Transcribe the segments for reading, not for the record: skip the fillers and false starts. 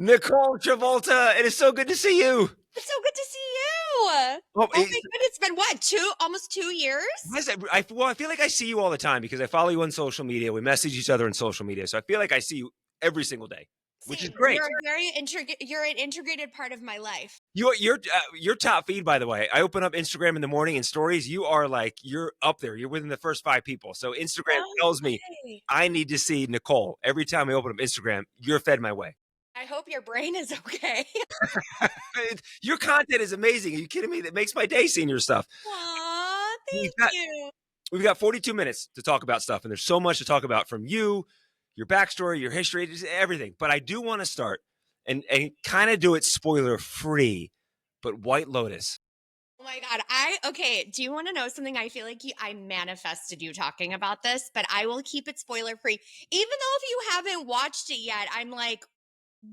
Nicole Travolta, it is so good to see you. It's so good to see you. Oh, Oh my goodness, it's been what, almost 2 years? well, I feel like I see you all the time because I follow you on social media. We message each other on social media, so I feel like I see you every single day, which is Same. great. You're an integrated part of my life. Your top feed, by the way. I open up Instagram in the morning and stories. You're up there. You're within the first 5 people. So Instagram No tells me way. I need to see Nicole every time I open up Instagram. You're fed my way. I hope your brain is okay. Your content is amazing. Are you kidding me? That makes my day seeing your stuff. Aw, We've thank got you. we've got 42 minutes to talk about stuff, and there's so much to talk about from you, your backstory, your history, just everything. But I do want to start and kind of do it spoiler free. But White Lotus. Oh my God. Okay. Do you want to know something? I feel like I manifested you talking about this, but I will keep it spoiler free. Even though if you haven't watched it yet, I'm like,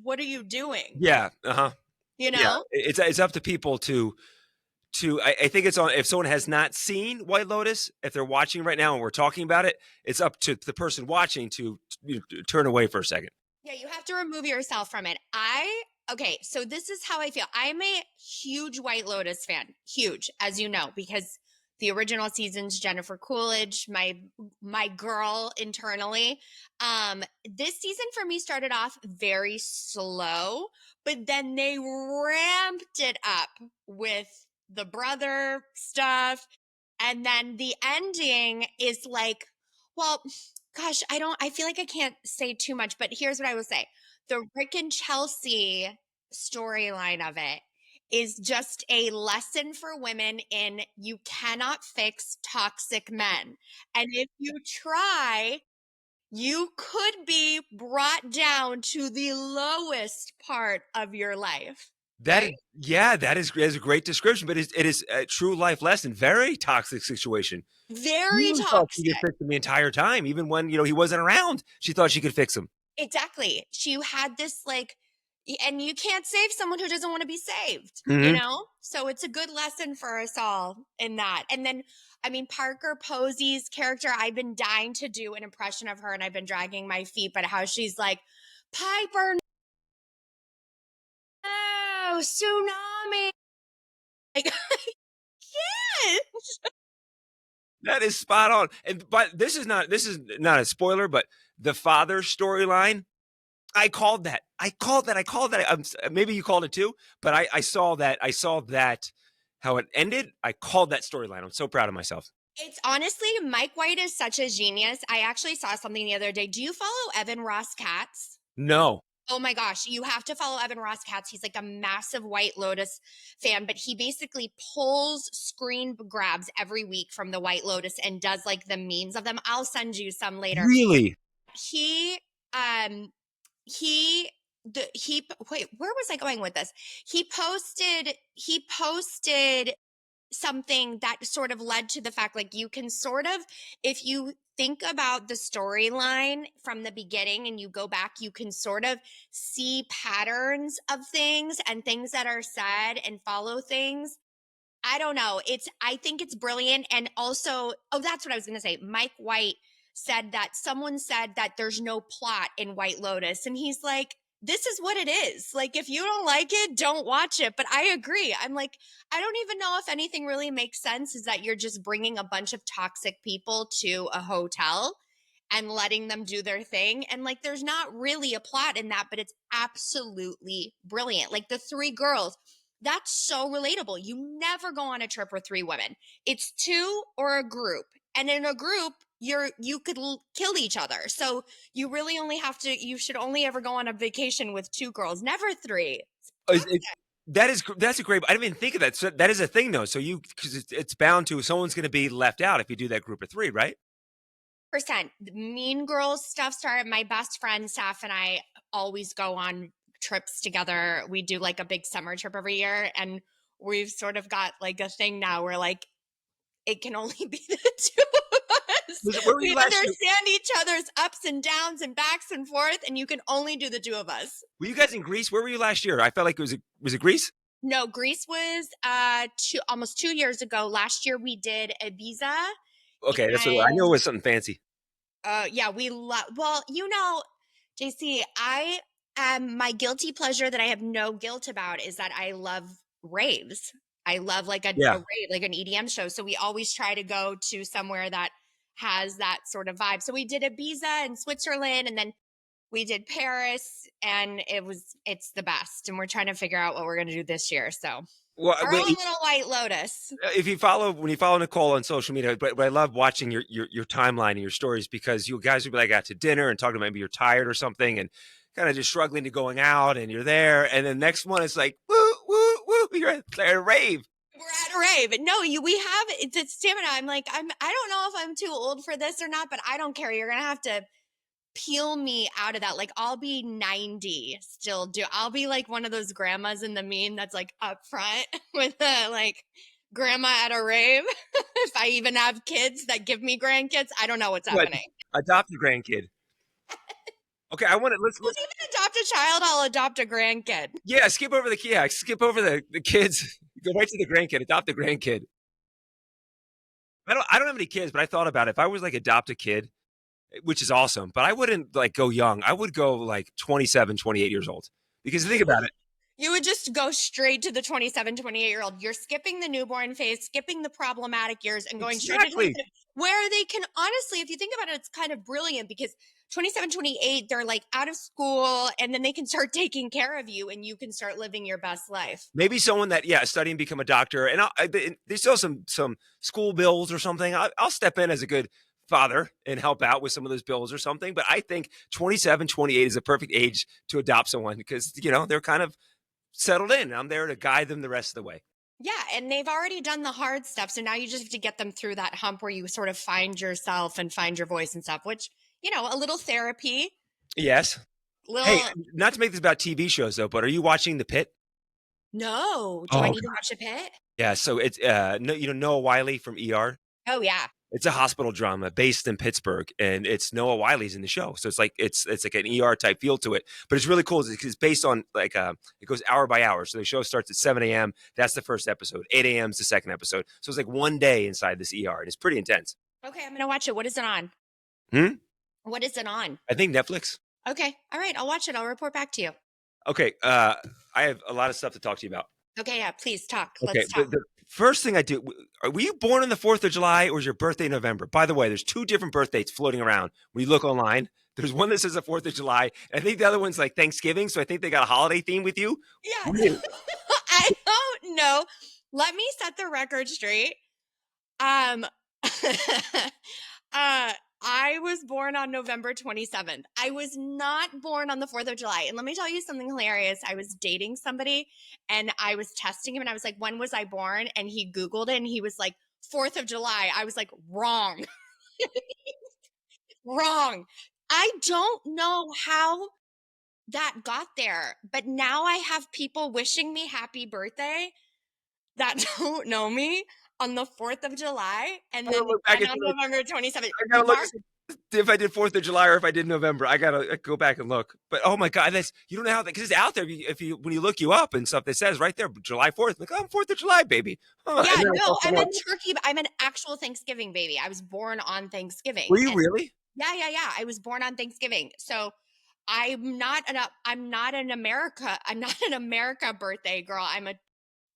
what are you doing? Yeah, uh-huh. You Yeah, know? it's up to people to I think it's on if someone has not seen White Lotus, if they're watching right now and we're talking about it, it's up to the person watching to turn away for a second. Yeah, you have to remove yourself from it. Okay, so this is how I feel. I'm a huge White Lotus fan, huge, as you know, because the original season's Jennifer Coolidge, my girl internally. This season for me started off very slow, but then they ramped it up with the brother stuff, and then the ending is like, well, gosh, I feel like I can't say too much, but here's what I will say. The Rick and Chelsea storyline of it is just a lesson for women in you cannot fix toxic men. And if you try, you could be brought down to the lowest part of your life, That is right? yeah, that is a great description, but it is a true life lesson. Very toxic situation. She Very really thought she could toxic. fix him the entire time, even when he wasn't around. She thought she could fix him. Exactly. She had this and you can't save someone who doesn't want to be saved, you Hmm. know? So it's a good lesson for us all in that. And then, I mean, Parker Posey's character, I've been dying to do an impression of her and I've been dragging my feet, but how she's like, Piper, no, tsunami. Like, yes. That is spot on. And but this is not a spoiler, but the father storyline. I called that. I called that. I called that. Maybe you called it too, but I saw that. I saw that how it ended. I called that storyline. I'm so proud of myself. It's honestly, Mike White is such a genius. I actually saw something the other day. Do you follow Evan Ross Katz? No. Oh my gosh, you have to follow Evan Ross Katz. He's like a massive White Lotus fan, but he basically pulls screen grabs every week from the White Lotus and does like the memes of them. I'll send you some later. Really? He um he he wait, where was I going with this? He posted something that sort of led to the fact like you can sort of, if you think about the storyline from the beginning and you go back, you can sort of see patterns of things and things that are said and follow things. I don't know. I think it's brilliant. And also, oh, that's what I was going to say. Mike White said that someone said that there's no plot in White Lotus. And he's like, this is what it is. Like, if you don't like it, don't watch it. But I agree. I'm like, I don't even know if anything really makes sense is that you're just bringing a bunch of toxic people to a hotel and letting them do their thing. And like, there's not really a plot in that, but it's absolutely brilliant. Like the three girls, that's so relatable. You never go on a trip with three women. It's two or a group. And in a group, you could kill each other. So you really only have to you should only ever go on a vacation with two girls, never three. That's a great. I didn't even think of that. So that is a thing though. So because it's bound to someone's going to be left out if you do that group of three, right? Percent. Mean Girls stuff started. My best friend Saf and I always go on trips together. We do like a big summer trip every year, and we've sort of got like a thing now where like it can only be the two of us. Where were you We last year? understand each other's ups and downs and backs and forth, and you can only do the two of us. Were you guys in Greece? Where were you last year? I felt like was it Greece? No, Greece was almost 2 years ago. Last year we did Ibiza, Okay, that's what I knew it and was something fancy. yeah, we love. Well, you know, JC, I My guilty pleasure that I have no guilt about is that I love raves. I love like a Yeah. rave, like an EDM show. So we always try to go to somewhere that has that sort of vibe. So we did Ibiza in Switzerland, and then we did Paris, and it's the best. And we're trying to figure out what we're going to do this year. So Well, our own little White Lotus. if when you follow Nicole on social media, but I love watching your timeline and your stories because you guys would be like out to dinner and talking about maybe you're tired or something and kind of just struggling to going out and you're there. And then next one is like, woo, woo, woo, you're at a rave. We're at a rave. But no, we have it's stamina. I'm like, I don't know if I'm too old for this or not, but I don't care. You're gonna have to peel me out of that. Like I'll be 90 still I'll be like one of those grandmas in the meme that's like up front with the like grandma at a rave. If I even have kids that give me grandkids, I don't know what's What? happening. Adopt a grandkid. Okay, I want to I'll even adopt a child, I'll adopt a grandkid. yeah, skip over the kids, go right to the grandkid, adopt a grandkid. I don't have any kids, but I thought about it. If I was like adopt a kid, which is awesome, but I wouldn't like go young. I would go like 27, 28 years old. Because think about it. You would just go straight to the 27, 28-year-old. You're skipping the newborn phase, skipping the problematic years, and going straight to Exactly. 27, where they can honestly, if you think about it, it's kind of brilliant because 27, 28, they're like out of school and then they can start taking care of you and you can start living your best life. Maybe someone that study and become a doctor, and there's still some school bills or something. I'll step in as a good father and help out with some of those bills or something. But I think 27, 28 is a perfect age to adopt someone because they're kind of settled in. I'm there to guide them the rest of the way. Yeah, and they've already done the hard stuff. So now you just have to get them through that hump where you sort of find yourself and find your voice and stuff, which, a little therapy, Yes. Hey, little not to make this about TV shows though, but are you watching The Pit? no. Do I Oh, need to watch a pit? yeah. So it's Noah Wiley from ER. Oh yeah. It's a hospital drama based in Pittsburgh, and it's Noah Wiley's in the show. So it's like like an ER type feel to it, but it's really cool because it's based on like it goes hour by hour. So the show starts at 7 a.m. That's the first episode. 8 a.m. is the second episode. So it's like one day inside this ER, and it's pretty intense. Okay, I'm gonna watch it. What is it on? Hmm? What is it on? I think Netflix. Okay. All right. I'll watch it. I'll report back to you. Okay, I have a lot of stuff to talk to you about. Okay. Yeah. Please talk. Okay, Let's talk. the first thing I do, were you born on the 4th of July or was your birthday November? By the way, there's two different birth dates floating around. When you look online, there's one that says the 4th of July. And I think the other one's like Thanksgiving. So I think they got a holiday theme with you. Yeah. Weird. I don't know. Let me set the record straight. Um, I was born on November 27th. I was not born on the 4th of July. And let me tell you something hilarious. I was dating somebody and I was testing him and I was like, when was I born? And he Googled it and he was like, 4th of July. I was like, wrong. Wrong. I don't know how that got there, but now I have people wishing me happy birthday that don't know me on the 4th of July and I then gotta look back and and on see, November 27th. I gotta look Mark, if I did 4th of July or if I did November. I gotta go back and look. But oh my God, you don't know how that, because it's out there. When you look you up and stuff, it says right there, July 4th. Like, oh, I'm 4th of July, baby. Huh. yeah, And then I no, saw I'm someone, a turkey. I'm an actual Thanksgiving baby. I was born on Thanksgiving. were you And really? yeah. I was born on Thanksgiving. So I'm not an America birthday girl. I'm a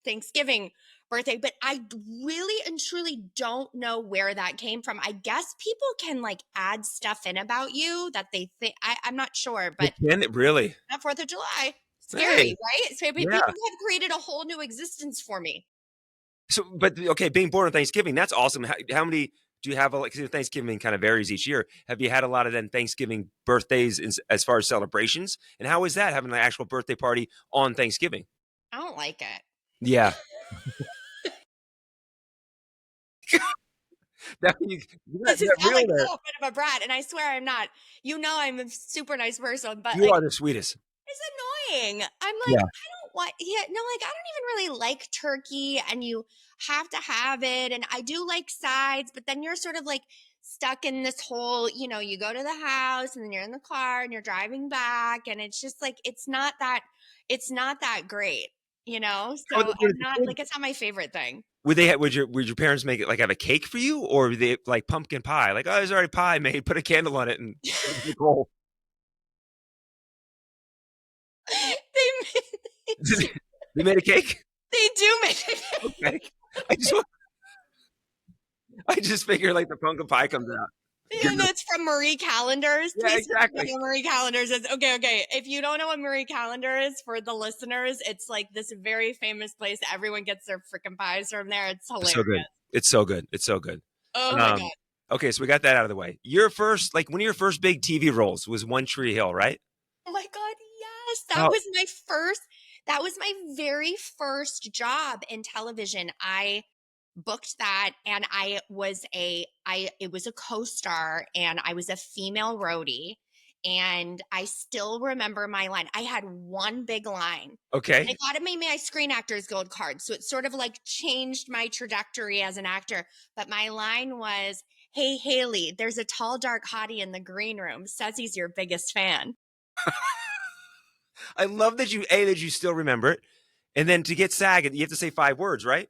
Thanksgiving birthday, but I really and truly don't know where that came from. I guess people can like add stuff in about you that they think I'm not sure, but Can it really? not 4th of July. Hey, Scary, right? So people yeah. have created a whole new existence for me. So, but okay, being born on Thanksgiving, that's awesome. How many do you have? Like, 'cause Thanksgiving kind of varies each year. Have you had a lot of then Thanksgiving birthdays as far as celebrations? And how is that having an actual birthday party on Thanksgiving? I don't like it. Yeah. You're not, This is you're not sound real like a there. little bit of a brat, and I swear I'm not. I'm a super nice person, but You like are the sweetest. it's annoying. I'm like, Yeah. I don't want, yeah, no, like, I don't even really like turkey, and you have to have it. And I do like sides, but then you're sort of like stuck in this whole, you go to the house and then you're in the car and you're driving back, and it's just like, it's not that great, How So would they do it I'm as a not kid? like, it's not my favorite thing. Would your parents make it like have a cake for you, or would they like pumpkin pie? Like, oh, there's already pie made. Put a candle on it and put it in the bowl. They made a cake? They do make it. Okay. I just I just figure like the pumpkin pie comes out. Give Yeah, them that's from Marie Callender's. Yeah, Please know exactly. what Marie Callender's is. Okay, okay. If you don't know what Marie Callender is, for the listeners, it's like this very famous place. Everyone gets their freaking pies from there. It's It's hilarious. so good. It's so good. It's so good. Oh my Um, god. okay, so we got that out of the way. Your first, like one of your first big TV roles was One Tree Hill, right? Oh my god, yes. Oh, That was my very first job in television. I booked that and I it was a co-star and I was a female roadie and I still remember my line. I had one big line. And I okay. got it made my Screen Actors Gold card. So it sort of like changed my trajectory as an actor. But my line was, "Hey Haley, there's a tall dark hottie in the green room. Says he's your biggest fan." I love that that you still remember it. And then to get SAG, you have to say 5 words, right?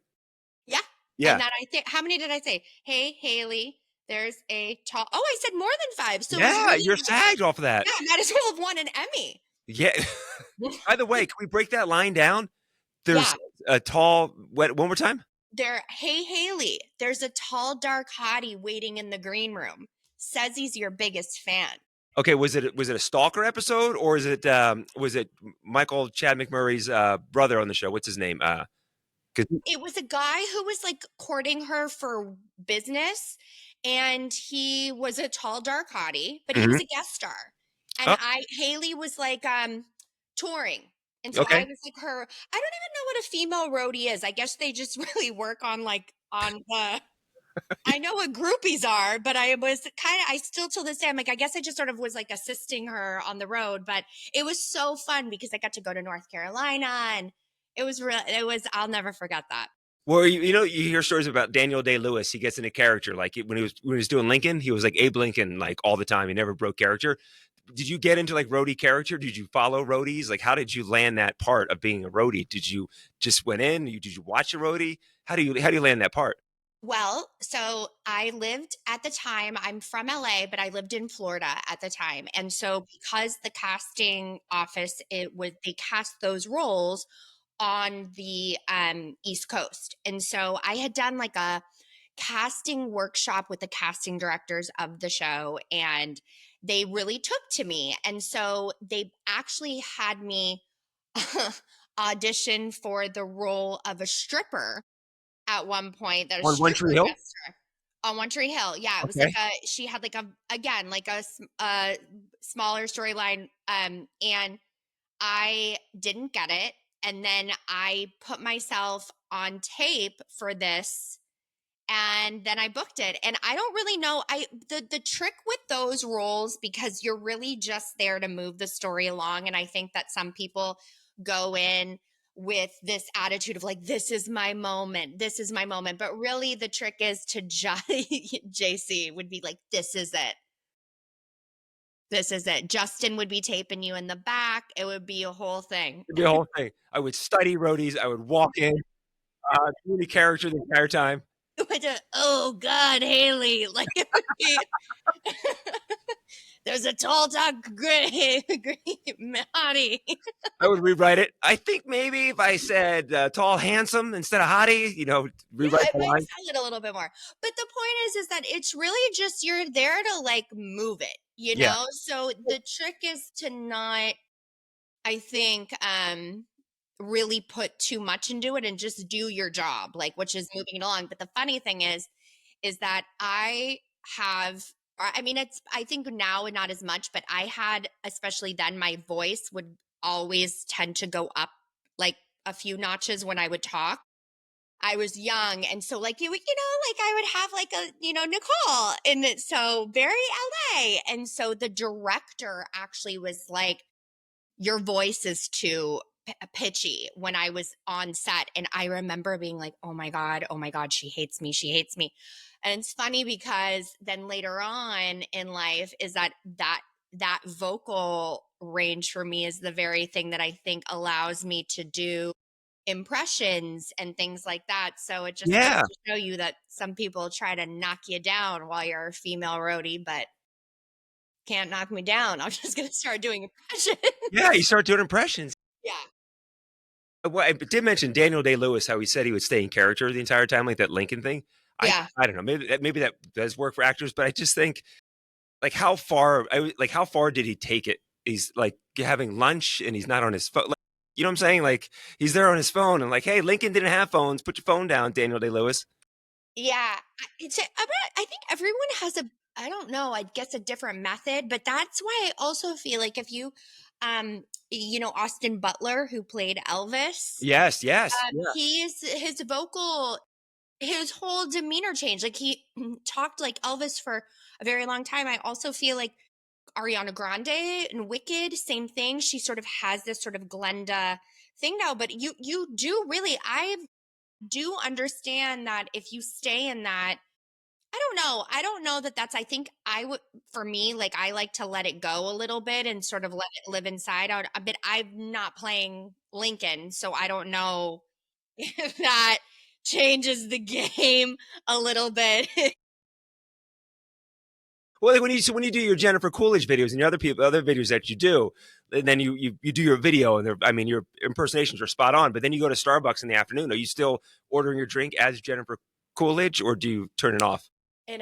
Yeah. And Yeah. that I think, how many did I say? "Hey Haley, there's a tall." Oh, I said more than five. So it was Yeah, really, you're SAG off of that. yeah, I might as well have won an Emmy. Yeah. By the way, can we break that line down? There's Yeah. a tall what one more time? There, "Hey Haley, there's a tall dark hottie waiting in the green room. Says he's your biggest fan." Okay, was it a stalker episode or was it Michael Chad McMurray's brother on the show? What's his name? 'Cause It was a guy who was like courting her for business, and he was a tall dark hottie, but he was Mhm. a guest star. And Oh, I Haley was like touring. And so I okay. was like her, I don't even know what a female roadie is. I guess they just really work on like on the, I know what groupies are, but I was kind of, I still till this day, I'm like, I guess I just sort of was like assisting her on the road. But it was so fun because I got to go to North Carolina and it was real. It was, I'll never forget that. Well, you hear stories about Daniel Day-Lewis. He gets into character. Like when he was doing Lincoln, he was like Abe Lincoln like all the time. He never broke character. Did you get into like roadie character? Did you follow roadies? Like how did you land that part of being a roadie? Did you just went in? Did you watch a roadie? How do you land that part? Well, so I lived at the time, I'm from LA, but I lived in Florida at the time. And so because the casting office, they cast those roles on the East Coast. And so I had done like a casting workshop with the casting directors of the show and they really took to me. And so they actually had me audition for the role of a stripper at one point, that a On One Tree stripper Hill? guest star on One Tree Hill. Yeah, it was like Okay. she had like a, again, like a smaller storyline, and I didn't get it, and then I put myself on tape for this, and then I booked it. And I don't really know, the trick with those roles, because you're really just there to move the story along, and I think that some people go in with this attitude of like, this is my moment, this is my moment, but really the trick is to just JC would be like, this is it. Justin would be taping you in the back. It would be a whole thing. It'd be a whole thing. I would study roadies. I would walk in, be the character the entire time. Oh God, Haley, like it would be, there's a tall dog, gray, hottie. I would rewrite it. I think maybe if I said tall, handsome instead of hottie, Yeah, rewrite it the might line. sell it a little bit more. But the point is that it's really just you're there to like move it, you Yeah. know? So the trick is to not, I think, really put too much into it and just do your job, like, which is moving it along. But the funny thing is that I have, I mean, it's, I think now not as much, but I had, especially then, my voice would always tend to go up like a few notches when I would talk. I was young, and so like you would, like I would have like a, Nicole, and so very LA, and so the director actually was like, "Your voice is too pitchy," when I was on set, and I remember being like, oh my god, she hates me, she hates me." And it's funny because then later on in life is that vocal range for me is the very thing that I think allows me to do impressions and things like that. So it just goes Yeah. to show you that some people try to knock you down while you're a female roadie, but can't knock me down. I'm just going to start doing impressions. Yeah. You start doing impressions. Yeah. Well, I did mention Daniel Day-Lewis, how he said he would stay in character the entire time, like that Lincoln thing. Yeah. I don't know, maybe that does work for actors, but I just think, like, how far how far did he take it? He's, like, having lunch, and he's not on his phone, like, you know what I'm saying? Like, he's there on his phone, and like, "Hey, Lincoln didn't have phones. Put your phone down, Daniel Day-Lewis." Yeah, I think everyone has a I don't know, I guess a different method, but that's why I also feel like if you you know Austin Butler who played Elvis, Yes, yes, yeah. he's his vocal his whole demeanor changed. Like he talked like Elvis for a very long time. I also feel like Ariana Grande and Wicked, same thing. She sort of has this sort of Glenda thing now, but you do really I do understand that if you stay in that I don't know. I don't know that that's I think I would for me, like, I like to let it go a little bit and sort of let it live inside out, but I'm not playing Lincoln, so I don't know if that changes the game a little bit. Well, like, when you do your Jennifer Coolidge videos and your other videos that you do, and then you do your video, and I mean, your impersonations are spot on. But then you go to Starbucks in the afternoon. Are you still ordering your drink as Jennifer Coolidge, or do you turn it off? In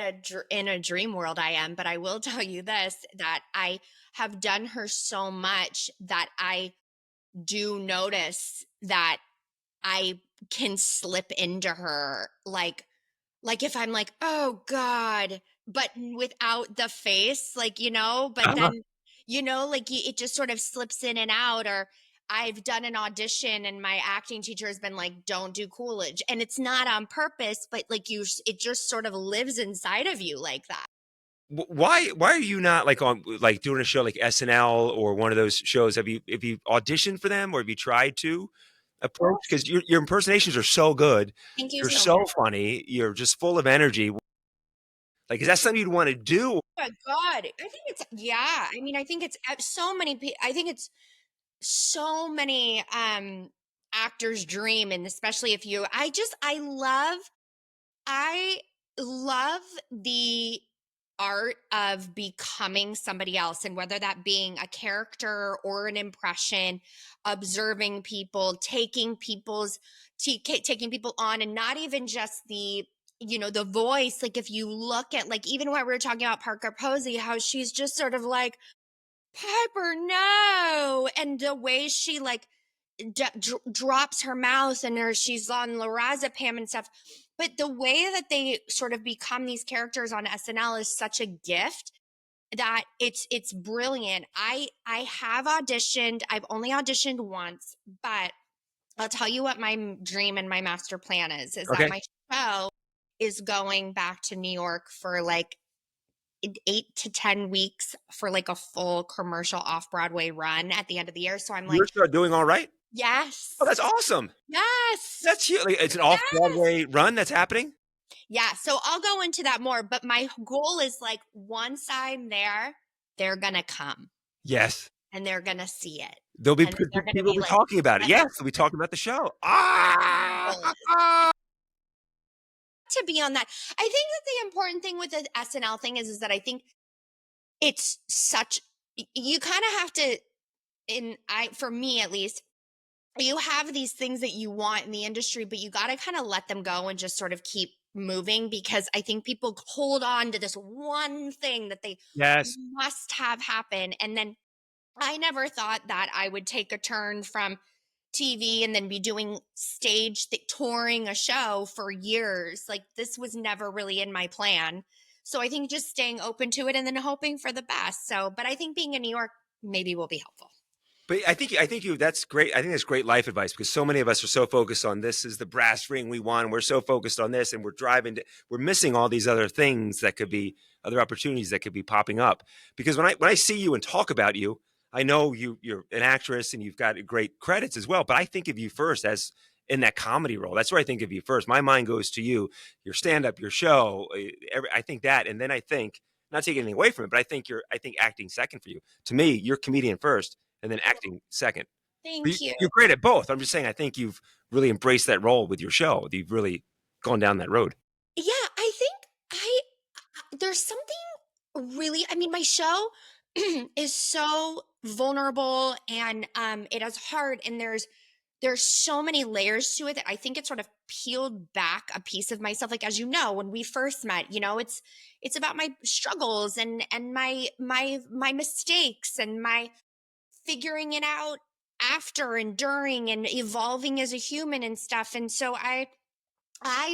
a dream world I am, but I will tell you this, that I have done her so much that I do notice that I can slip into her, like if I'm like, "Oh god," but without the face, like, you know, but Uh-huh. then, you know, like it just sort of slips in and out. Or I've done an audition and my acting teacher has been like, "Don't do Coolidge." And it's not on purpose, but like it just sort of lives inside of you like that. Why are you not, like, on, like, doing a show like SNL or one of those shows? Have you auditioned for them, or have you tried to approach? Because your impersonations are so good. Thank you You're so much. so funny. You're just full of energy. Like, is that something you'd want to do? Oh my god. I think it's yeah, I mean, I think it's so many I think it's so many actors dream, and especially if you I love the art of becoming somebody else, and whether that being a character or an impression, observing people, taking people on, and not even just the you know the voice. Like if you look at like even when we were talking about Parker Posey, how she's just sort of like Piper, no, and the way she like drops her mouth and she's on lorazepam and stuff. But the way that they sort of become these characters on SNL is such a gift that it's brilliant. I have auditioned. I've only auditioned once, but I'll tell you what my dream and my master plan is that Okay. my show is going back to New York for like 8 to 10 weeks for like a full commercial off Broadway run at the end of the year. So I'm like, Yours are doing all right? Oh, that's yes, awesome. yes, That's huge. Like, it's an yes. off-Broadway run that's happening? Yeah, so I'll go into that more, but my goal is like once I'm there, they're gonna come Yes. and they're gonna see it. There'll be And then they're gonna people be will be like, talking about it. "Let's Yes, they'll be talking about the show. go." Ah! To be on that. I think that the important thing with the SNL thing is that I think it's such you kind of have to in I for me at least you have these things that you want in the industry, but you got to kind of let them go and just sort of keep moving because I think people hold on to this one thing that they Yes. must have happen. And then I never thought that I would take a turn from TV and then be doing touring a show for years. Like this was never really in my plan. So I think just staying open to it and then hoping for the best. So, but I think being in New York maybe will be helpful. But I think you that's great. I think that's great life advice because so many of us are so focused on this is the brass ring we want. We're so focused on this and we're missing all these other things that could be other opportunities that could be popping up. Because when I see you and talk about you, I know you're an actress and you've got great credits as well, but I think of you first as in that comedy role. That's where I think of you first. My mind goes to you, your stand up, your show. I think that, and then I think not taking anything away from it, but I think acting second for you. To me, you're comedian first and then acting second. But Thank you. you're great at both. I'm just saying, I think you've really embraced that role with your show. You've really gone down that road. Yeah, I think I there's something really I mean my show is so vulnerable and it has heart and there's there's so many layers to it that I think it sort of peeled back a piece of myself. Like, as you know, when we first met, it's about my struggles and my mistakes and my figuring it out after and during and evolving as a human and stuff. And so I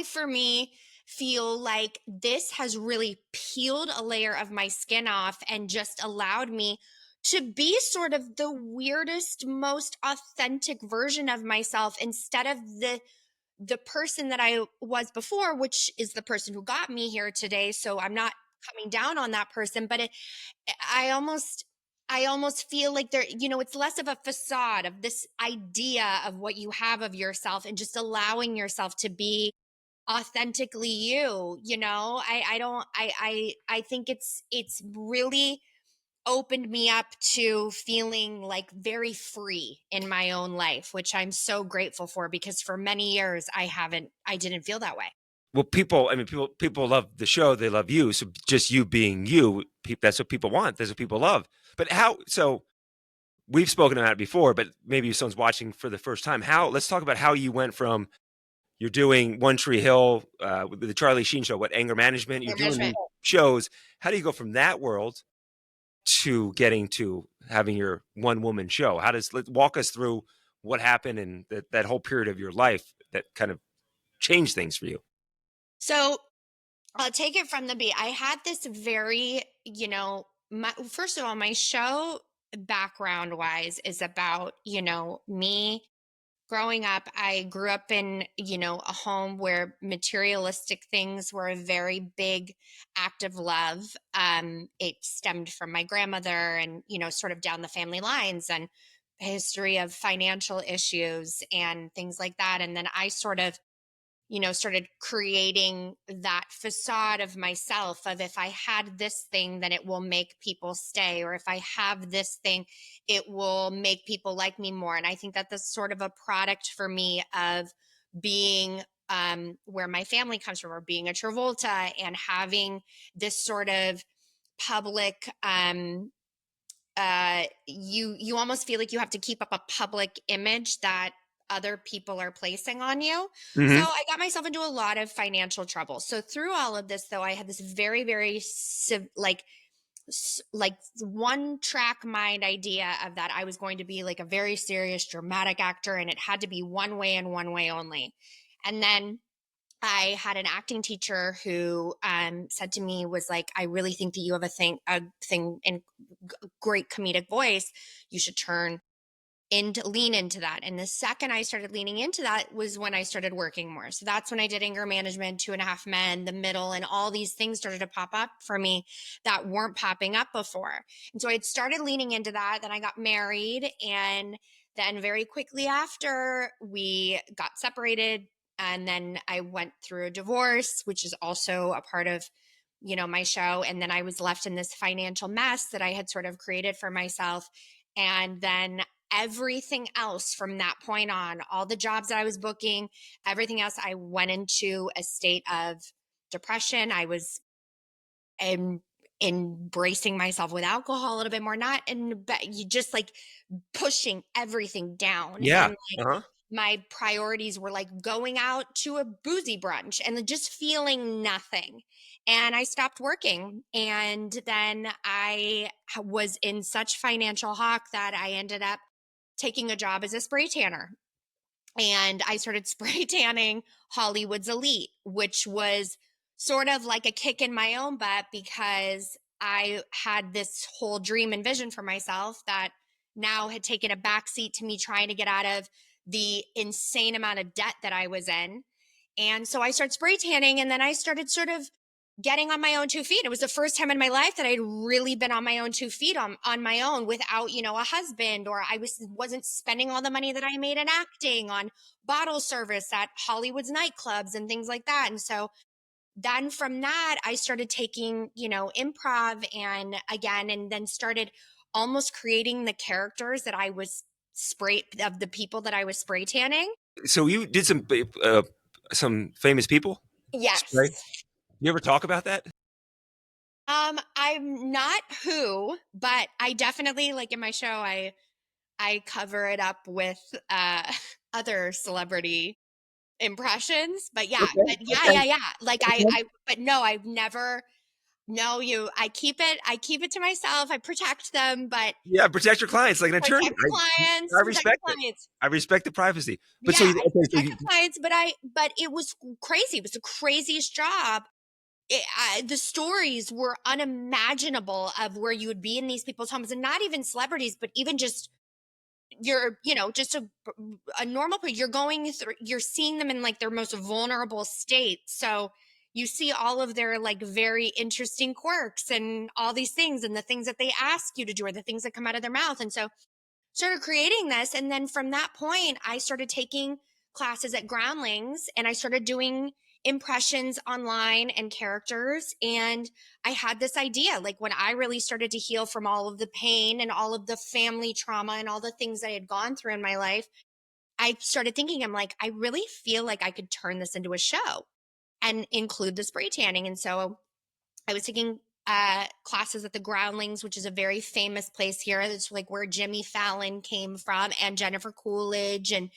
for me feel like this has really peeled a layer of my skin off and just allowed me to be sort of the weirdest, most authentic version of myself instead of the person that I was before, which is the person who got me here today. So I'm not coming down on that person, but I almost I almost feel like it's less of a facade of this idea of what you have of yourself and just allowing yourself to be authentically you. I don't I think it's really opened me up to feeling like very free in my own life, which I'm so grateful for because for many years I didn't feel that way. Well, people, I mean, people love the show. They love you. So just you being you, that's what people want. That's what people love. But how? So we've spoken about it before, but maybe someone's watching for the first time. Let's talk about how you went from you're doing One Tree Hill with the Charlie Sheen show, what anger management. You're Anger doing these management. shows. How do you go from that world to getting to having your one woman show? Let's walk us through what happened and that whole period of your life that kind of changed things for you. So I'll take it from the beat. I had this very, first of all, my show background wise is about, me growing up. I grew up in, a home where materialistic things were a very big act of love. It stemmed from my grandmother and, sort of down the family lines and history of financial issues and things like that. And then I sort of started creating that facade of myself of if I had this thing, then it will make people stay. Or if I have this thing, it will make people like me more. And I think that that's sort of a product for me of being where my family comes from, or being a Travolta and having this sort of public you almost feel like you have to keep up a public image that other people are placing on you. So Hmm. I got myself into a lot of financial trouble. So through all of this though, I had this very very like one track mind idea of that I was going to be like a very serious dramatic actor and it had to be one way and one way only. And then I had an acting teacher who said to me, was like, I really think that you have a thing in great comedic voice. You should lean into that. And the second I started leaning into that was when I started working more. So that's when I did anger management, 2.5 Men, The Middle, and all these things started to pop up for me that weren't popping up before. And so I started leaning into that. Then I got married. And then very quickly after, we got separated. And then I went through a divorce, which is also a part of my show. And then I was left in this financial mess that I had sort of created for myself. And then everything else from that point on, all the jobs that I was booking, everything else, I went into a state of depression. I was em- embracing myself with alcohol a little bit more, not in, but you just like pushing everything down. Yeah. And like Uh-huh. my priorities were like going out to a boozy brunch and just feeling nothing. And I stopped working. And then was in such financial hock that I ended up taking a job as a spray tanner. And I started spray tanning Hollywood's elite, which was sort of like a kick in my own butt because I had this whole dream and vision for myself that now had taken a backseat to me trying to get out of the insane amount of debt that I was in. And so I started spray tanning and then I started sort of getting on my own 2 feet. It was the first time in my life that I'd really been on my own 2 feet on my own without, a husband, or wasn't spending all the money that I made in acting on bottle service at Hollywood's nightclubs and things like that. And so then from that, I started taking, improv and then started almost creating the characters that I was of the people that I was spray tanning. So you did some famous people, right? Yes. You ever talk about that? I'm not who, but I definitely like in my show I cover it up with other celebrity impressions, but yeah, Okay, but yeah, okay, yeah, yeah. Like okay. but no, I've never. No, I keep it to myself. I protect them, but Yeah, protect your clients like an attorney. protect the clients, I protect the respect it. clients. I respect the privacy. But so Yeah, you I okay, so protect you the clients, but it was crazy. It was the craziest job. The stories were unimaginable of where you would be in these people's homes, and not even celebrities, but even just just a normal person. You're going through, you're seeing them in like their most vulnerable state. So you see all of their like very interesting quirks and all these things and the things that they ask you to do or the things that come out of their mouth. And so started creating this. And then from that point, I started taking classes at Groundlings and I started doing impressions online and characters. And I had this idea like when I really started to heal from all of the pain and all of the family trauma and all the things I had gone through in my life, I started thinking, I'm like, I really feel like I could turn this into a show and include the spray tanning. And so I was taking classes at the Groundlings, which is a very famous place here. It's like where Jimmy Fallon came from and Jennifer Coolidge, and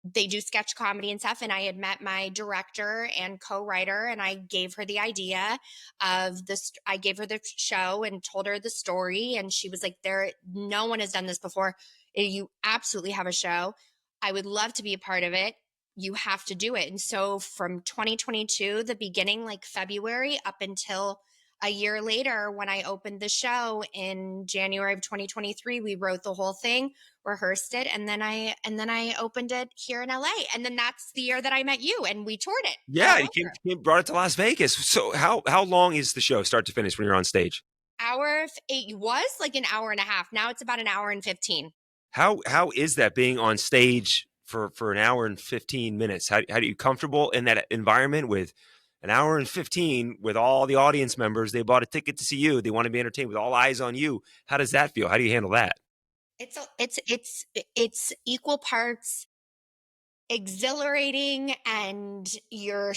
they do sketch comedy and stuff. And I had met my director and co-writer, and I gave her the idea of this. I gave her the show and told her the story, and she was like, "There, no one has done this before. You absolutely have a show. I would love to be a part of it. You have to do it." And so from 2022, the beginning, like February, up until a year later, when I opened the show in January of 2023, we wrote the whole thing, rehearsed it, and then I opened it here in LA. And then that's the year that I met you and we toured it yeah, all you over. brought it to Las Vegas. So how long is the show start to finish when you're on stage? It was like an hour and a half. Now it's about an hour and 15. How is that being on stage for an hour and 15 minutes? How do you comfortable in that environment with an hour and 15 with all the audience members? They bought a ticket to see you. They want to be entertained with all eyes on you. How does that feel? How do you handle that? It's equal parts exhilarating, and you're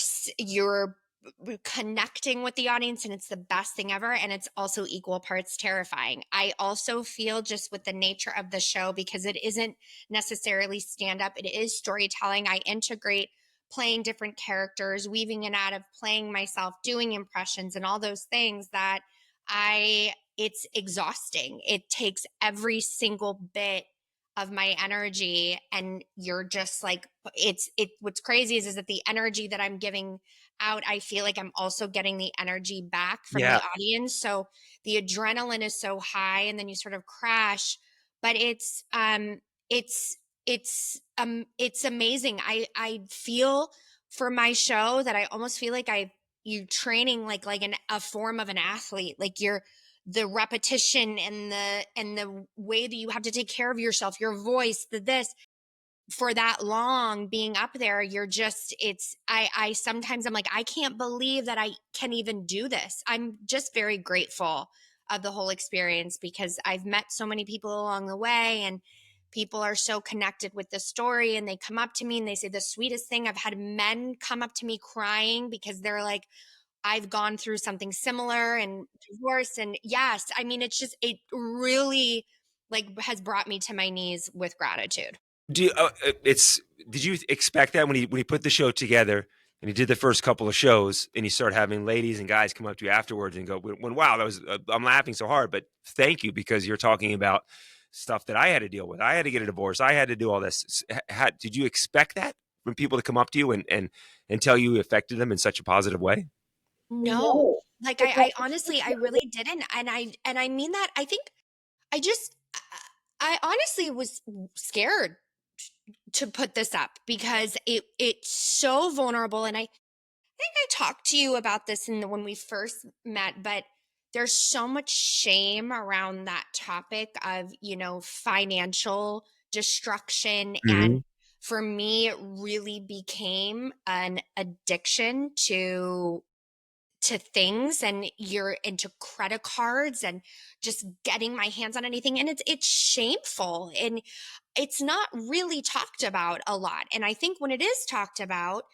connecting with the audience, and it's the best thing ever, and it's also equal parts terrifying. I also feel just with the nature of the show, because it isn't necessarily stand up, it is storytelling. I integrate playing different characters, weaving in out of playing myself, doing impressions and all those things that I it's exhausting. It takes every single bit of my energy, and you're just like what's crazy is that the energy that I'm giving out, I feel like I'm also getting the energy back from the Yeah. audience. So the adrenaline is so high and then you sort of crash, but it's it's amazing. I feel for my show that I almost feel like you training like a form of an athlete. Like you're the repetition and the way that you have to take care of yourself, your voice, the this for that long being up there, you're just I sometimes I'm like, I can't believe that I can even do this. I'm just very grateful of the whole experience because I've met so many people along the way, and people are so connected with the story, and they come up to me and they say the sweetest thing. I've had men come up to me crying because they're like, I've gone through something similar and divorce. And yes, I mean, it really like has brought me to my knees with gratitude. Do you, it's did you expect that when he put the show together and he did the first couple of shows and he started having ladies and guys come up to you afterwards and go, "When wow, that was I'm laughing so hard, but thank you because you're talking about stuff that I had to deal with. I had to get a divorce. I had to do all this." Did you expect that from people to come up to you and tell you affected them in such a positive way? No, like I honestly, I really didn't. And I mean that. I think I just, I honestly was scared to put this up because it's so vulnerable. And I think I talked to you about this when we first met, but there's so much shame around that topic of, financial destruction. And Mhm. for me, it really became an addiction to things, and you're into credit cards and just getting my hands on anything, and it's shameful, and it's not really talked about a lot. And I think when it is talked about,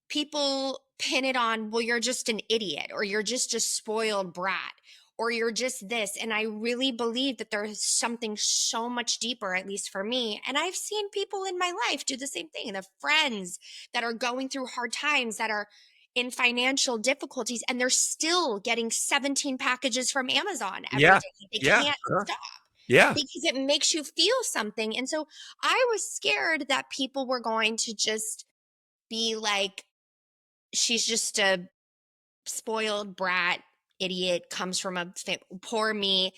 people pin it on, well, you're just an idiot or you're just a spoiled brat or you're just this. And I really believe that there is something so much deeper, at least for me. And I've seen people in my life do the same thing. The friends that are going through hard times, that are in financial difficulties, and they're still getting 17 packages from Amazon every Yeah. day. They Yeah. can't stop Yeah. because it makes you feel something. And so I was scared that people were going to just be like, she's just a spoiled brat, idiot, comes from a poor me.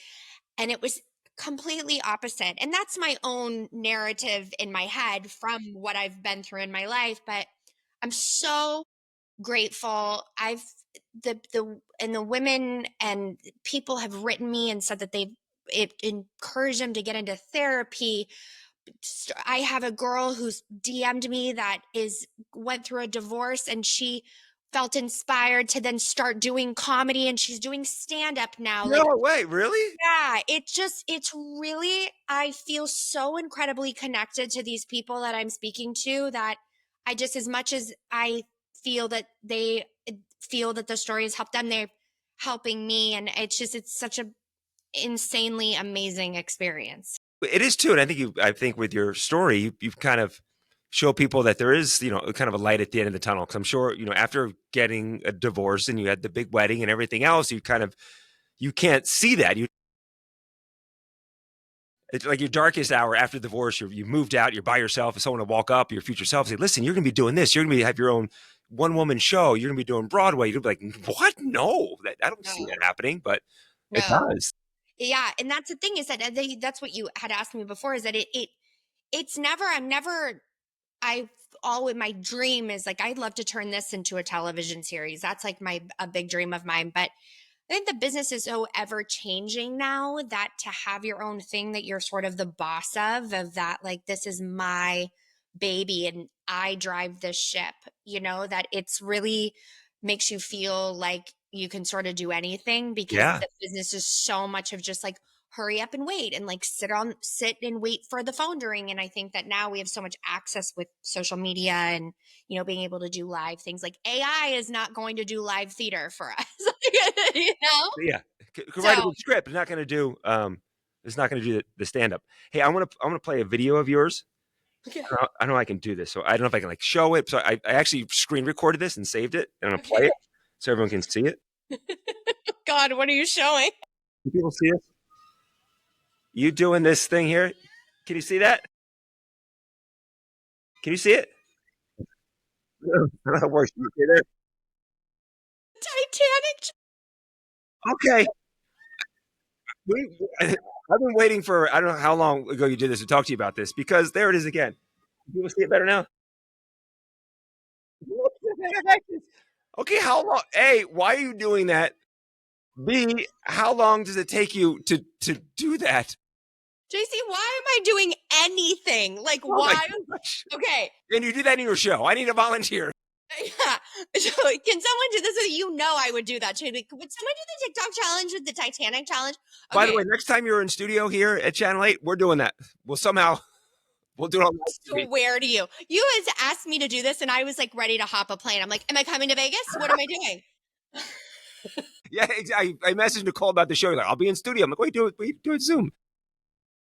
And it was completely opposite. And that's my own narrative in my head from what I've been through in my life. But I'm so grateful. I've the women and people have written me and said that they've it encouraged them to get into therapy. I have a girl who's DM'd me that is went through a divorce, and she felt inspired to then start doing comedy, and she's doing stand up now. Like, No way. Really? yeah, it's really, I feel so incredibly connected to these people that I'm speaking to, that I just, as much as I feel that they feel that the story has helped them, they're helping me. And it's such a insanely amazing experience. It is too, and I think with your story, you've kind of show people that there is, kind of a light at the end of the tunnel. Because I'm sure, after getting a divorce and you had the big wedding and everything else, you can't see that. It's like your darkest hour after divorce. You moved out. You're by yourself. And someone to walk up, your future self, say, "Listen, you're going to be doing this. You're going to have your own one woman show. You're going to be doing Broadway." You'll be like, "What? No, I don't see that No, happening." But it no. does. Yeah, and that's the thing, is that that's what you had asked me before, is that it's never, I'm never, I always, my dream is like, I'd love to turn this into a television series. That's like a big dream of mine. But I think the business is so ever changing now that to have your own thing that you're sort of the boss of that, like, this is my baby and I drive this ship, that it's really makes you feel like you can sort of do anything, because Yeah. the business is so much of just like, hurry up and wait, and like sit and wait for the phone to ring. And I think that now we have so much access with social media and being able to do live things. Like, AI is not going to do live theater for us. you know Yeah. Could write a so good script. It's not going to do the stand up. Hey, I want to play a video of yours. I know I can do this. So I don't know if I can like show it. So I actually screen recorded this and saved it. And I'm gonna play okay. it so everyone can see it. God, what are you showing? Can people see this? You doing this thing here? Can you see that? Can you see it? That works. You see there? Titanic. Okay. I've been waiting for I don't know how long ago you did this to talk to you about this because there it is again. People see it better now. Okay, how long? A, why are you doing that? B, how long does it take you to do that? JC, why am I doing anything? Like, Oh my why? gosh! Okay. And you do that in your show. I need a volunteer. Yeah. So, can someone do this? So I would do that too. Like, would someone do the TikTok challenge with the Titanic challenge? By the Okay. way, next time you're in studio here at Channel 8, we're doing that. We'll do it on live TV. Swear to you. You had asked me to do this, and I was like ready to hop a plane. I'm like, am I coming to Vegas? What am I doing? Yeah, I messaged Nicole about the show. Like, I'll be in studio. I'm like, wait, do it Zoom.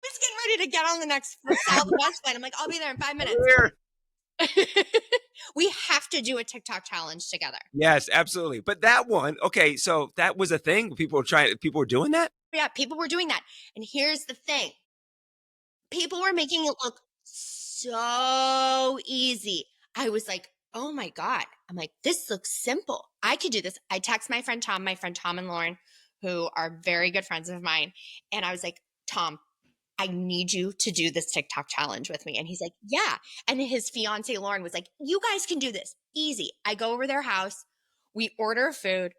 I was getting ready to get on the next Southwest flight. I'm like, I'll be there in 5 minutes. Here. We have to do a TikTok challenge together. Yes, absolutely. But that one, okay, so that was a thing. People were doing that. Yeah, people were doing that. And here's the thing, people were making it look so easy. I was like, oh my God. I'm like, this looks simple. I could do this. I text my friend Tom and Lauren, who are very good friends of mine. And I was like, Tom, I need you to do this TikTok challenge with me. And he's like, yeah. And his fiance, Lauren, was like, you guys can do this. Easy. I go over their house. We order food.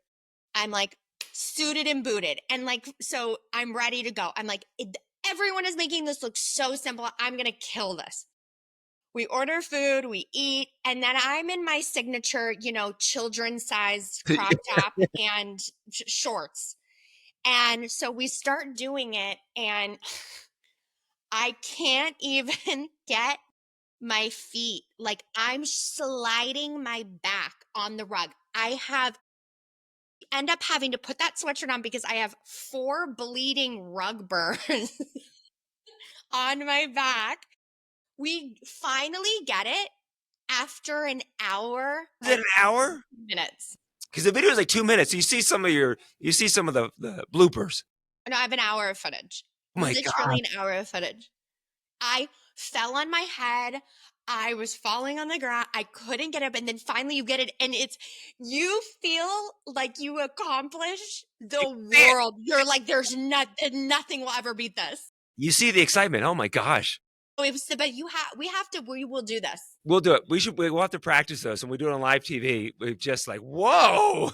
I'm like suited and booted. And like, so I'm ready to go. I'm like, everyone is making this look so simple. I'm going to kill this. We order food, we eat, and then I'm in my signature, children's sized crop top and shorts. And so we start doing it, and I can't even get my feet. Like, I'm sliding my back on the rug. end up having to put that sweatshirt on because I have 4 bleeding rug burns on my back. We finally get it after an hour Is it an and hour? minutes. Because the video is like 2 minutes. You see some of the bloopers. No, I have an hour of footage. Oh my Literally God. an hour of footage. I fell on my head. I was falling on the ground. I couldn't get up. And then finally you get it. And you feel like you accomplish the world. You're like, nothing will ever beat this. You see the excitement. Oh my gosh. Oh, but we will do this. We'll do it. We'll have to practice those. And we do it on live TV. We're just like, whoa,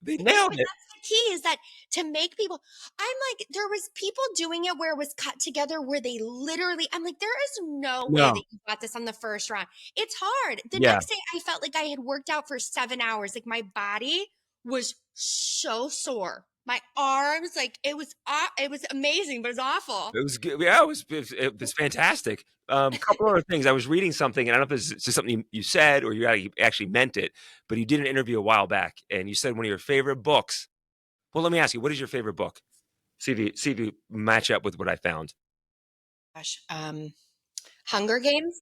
they But nailed it. that's the key is that to make people, I'm like, there was people doing it where it was cut together where they literally, I'm like, there is no way that No. you got this on the first round. It's hard. The Yeah. next day I felt like I had worked out for 7 hours. Like my body was so sore. My arms, like it was amazing, but it was awful. It was good. Yeah, it was fantastic. A couple other things. I was reading something, and I don't know if it's just something you said or you actually meant it, but you did an interview a while back, and you said one of your favorite books. Well, let me ask you, what is your favorite book? See if you match up with what I found. Gosh, Hunger Games.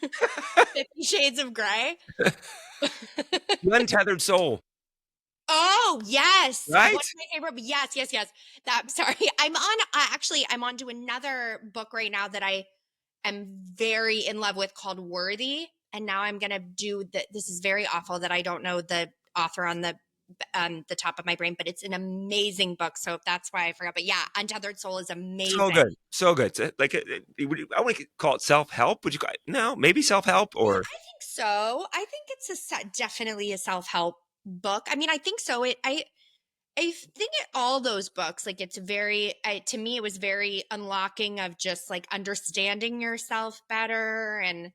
50 Shades of Grey. The Untethered Soul, Oh, yes. One right? of my favorite, yes. That sorry. I'm on to another book right now that I am very in love with called Worthy. And now I'm gonna do this is very awful that I don't know the author on the top of my brain, but it's an amazing book. So that's why I forgot. But yeah, Untethered Soul is So amazing. good, so good. Like, I wouldn't call it self-help. Would you? No, maybe self-help Yeah, or I think so. I think it's definitely a self-help book. I mean, I think so. I think all those books, like it's very, to me, it was very unlocking of just like understanding yourself better. And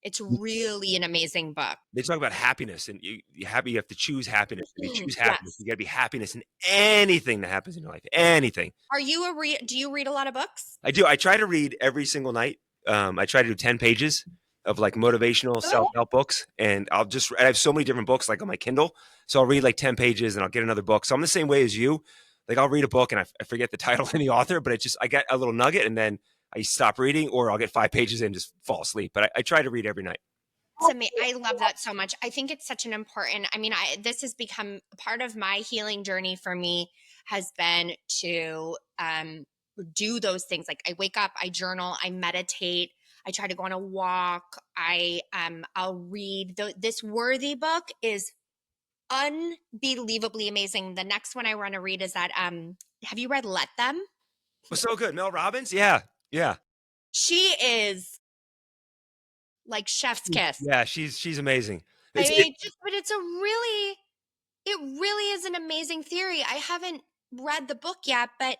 it's really an amazing book. they talk about happiness, and you have to choose happiness. If you choose happiness, Yes. you got to be happiness in anything that happens in your life. Anything. Do you read a lot of books? I do. I try to read every single night. I try to do 10 pages of like motivational Oh. self-help books. And I have so many different books like on my Kindle. So I'll read like 10 pages and I'll get another book. So I'm the same way as you. Like I'll read a book and I forget the title and the author, but I get a little nugget and then I stop reading or I'll get 5 pages in and just fall asleep. But I try to read every night. To me, I love that so much. I think it's such an important, I mean, this has become part of my healing journey for me has been to do those things. Like I wake up, I journal, I meditate, I try to go on a walk. I'll read. This Worthy book is unbelievably amazing. The next one I want to read is that have you read Let Them? Well, so good. Mel Robbins? Yeah. Yeah. She is like chef's kiss. Yeah, she's amazing. I It's it, mean, but it really is an amazing theory. I haven't read the book yet, but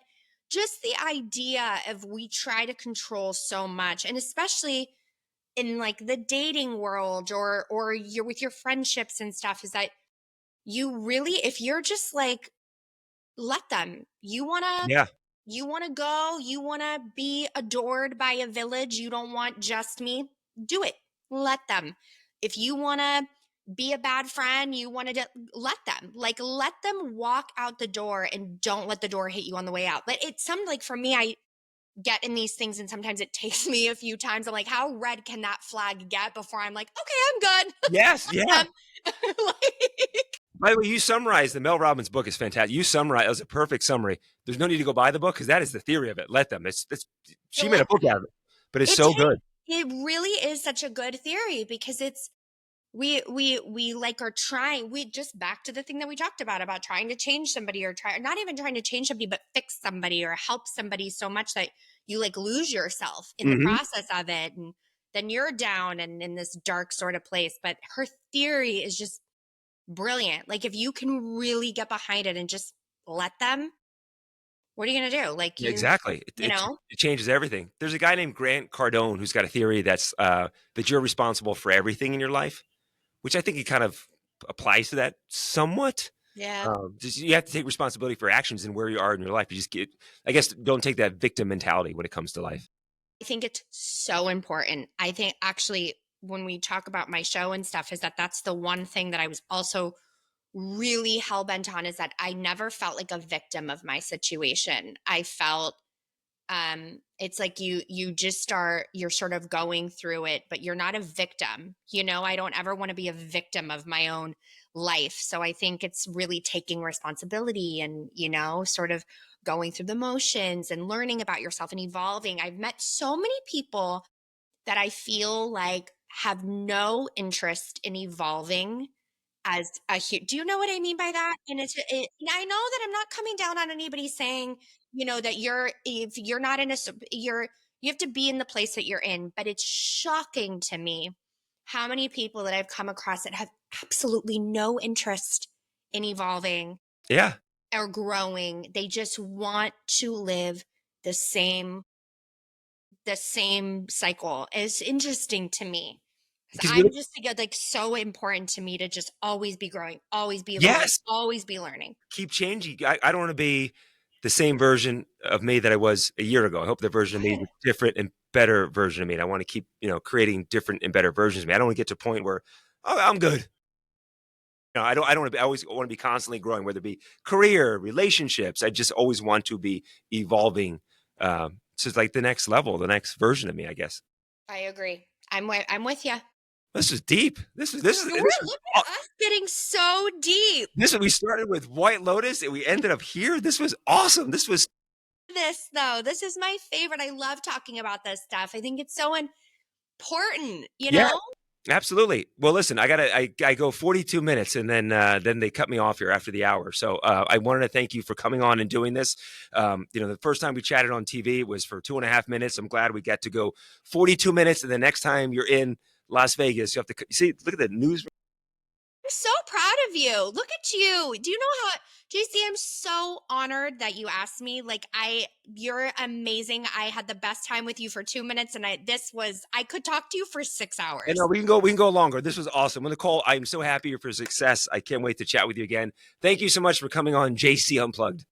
just the idea of we try to control so much, and especially in like the dating world or you're with your friendships and stuff, is that you really, if you're just like, let them, yeah. you want to go, you want to be adored by a village, you don't want just me, do it. Let them. If you want to be a bad friend, you want to let them walk out the door and don't let the door hit you on the way out. But it's some like for me, I get in these things and sometimes it takes me a few times. I'm like, how red can that flag get before I'm like, okay, I'm good. Yes, yeah. Like, By the way, you summarized the Mel Robbins book is fantastic. You summarized, it was a perfect summary. There's no need to go buy the book because that is the theory of it. Let them. She made a book out of it, but it's it so good. it really is such a good theory because it's we like are trying, we just back to the thing that we talked about trying to change somebody or not even trying to change somebody but fix somebody or help somebody so much that you like lose yourself in the Hmm. process of it, and then you're down and in this dark sort of place. But her theory is just brilliant. Like if you can really get behind it and just let them, what are you going to do? Like Exactly. you know It changes everything. There's a guy named Grant Cardone who's got a theory that you're responsible for everything in your life, which I think it kind of applies to that somewhat. yeah, Just you have to take responsibility for actions and where you are in your life. You just I guess, don't take that victim mentality when it comes to life. I think it's so important. I think actually when we talk about my show and stuff is that that's the one thing that I was also really hell bent on, is that I never felt like a victim of my situation. I felt it's like you just start, you're sort of going through it, but you're not a victim. I don't ever want to be a victim of my own life. So I think it's really taking responsibility and, sort of going through the motions and learning about yourself and evolving. I've met so many people that I feel like have no interest in evolving as a do you know what I mean by that? And and I know that I'm not coming down on anybody saying, that if you're not in you have to be in the place that you're in, but it's shocking to me how many people that I've come across that have absolutely no interest in evolving Yeah. or growing. They just want to live the same the same cycle. It's interesting to me because Because we I'm just like so important to me to just always be growing, always be evolving, yes, always be learning. keep changing. I don't want to be the same version of me that I was a year ago. I hope the version of me is a different and better version of me. And I want to keep, creating different and better versions of me. I don't want to get to a point where, oh, I'm good. I don't want to be, I always want to be constantly growing, whether it be career, relationships. I just always want to be evolving. To like the next level, the next version of me, I guess. I agree. I'm with you. This is deep. Look at us getting so deep. We started with White Lotus and we ended up here. This was awesome. This was This though, this is my favorite. I love talking about this stuff. I think it's so important. yeah, absolutely. Well, listen, I go 42 minutes and then they cut me off here after the hour. So I wanted to thank you for coming on and doing this. The first time we chatted on TV was for 2.5 minutes. I'm glad we got to go 42 minutes. And the next time you're in Las Vegas, you have to see, look at the news. I'm so proud of you. Look at you. Do you know how, JC, I'm so honored that you asked me. Like you're amazing. I had the best time with you for 2 minutes and I could talk to you for 6 And hours. we can go longer. This was awesome. Well, Nicole, I'm so happy for your success. I can't wait to chat with you again. Thank you so much for coming on JC Unplugged.